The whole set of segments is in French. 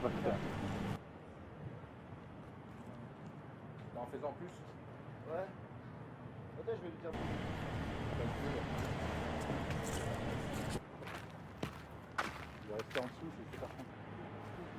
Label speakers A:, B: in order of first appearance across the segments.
A: va le faire.
B: En faisant plus.
A: Ouais. Attends, je vais lui dire.
B: Il va rester en dessous, c'est super simple. Merci.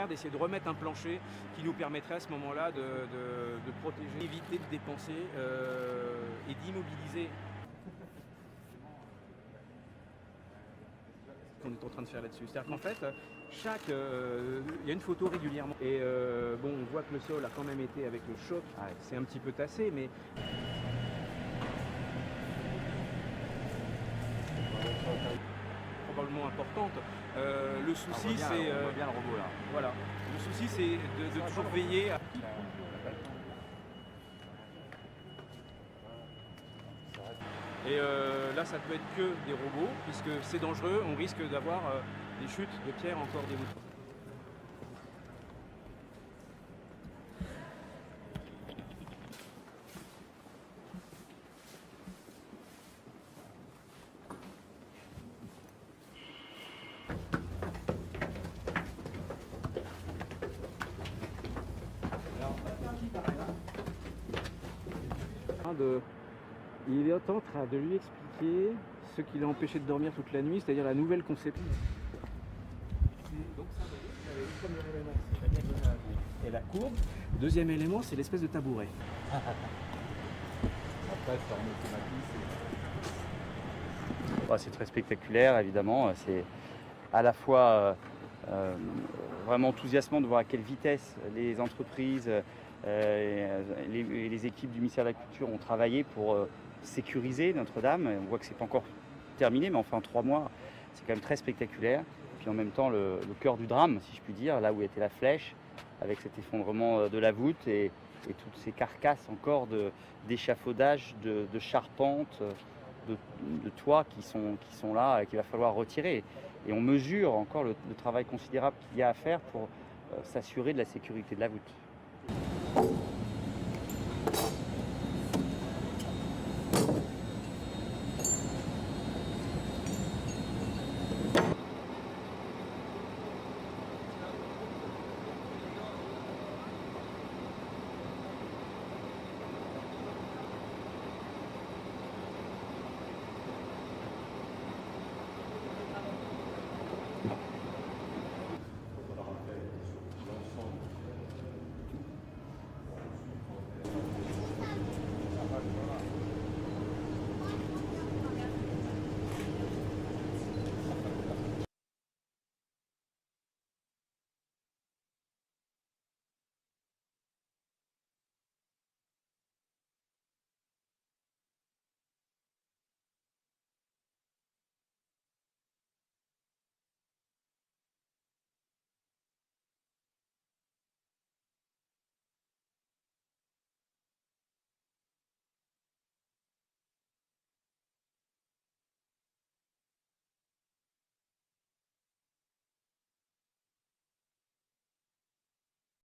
C: D'essayer de remettre un plancher qui nous permettrait à ce moment-là de protéger, éviter de dépenser et d'immobiliser. On est en train de faire là-dessus. C'est-à-dire qu'en fait, il y a une photo régulièrement. Et bon, on voit que le sol a quand même été avec le choc, c'est un petit peu tassé, mais probablement importante. Le souci, c'est
A: bien le robot là.
C: voilà. Le souci, c'est de toujours veiller à... Et là, ça peut être que des robots, puisque c'est dangereux. On risque d'avoir des chutes de pierres encore des routes. Il est en train de lui expliquer ce qui l'a empêché de dormir toute la nuit, c'est-à-dire la nouvelle conception. Donc ça, le premier élément, c'est la diagonale et la courbe. Deuxième élément, c'est l'espèce de tabouret.
B: Après, c'est en automatique.
A: C'est très spectaculaire, évidemment. C'est à la fois vraiment enthousiasmant de voir à quelle vitesse les entreprises et les équipes du ministère de la Culture ont travaillé pour sécuriser Notre-Dame. On voit que c'est pas encore terminé, mais enfin en 3 mois, c'est quand même très spectaculaire. Puis en même temps, le cœur du drame, si je puis dire, là où était la flèche, avec cet effondrement de la voûte et toutes ces carcasses encore d'échafaudage, de charpentes, de toits qui sont là et qu'il va falloir retirer. Et on mesure encore le travail considérable qu'il y a à faire pour s'assurer de la sécurité de la voûte.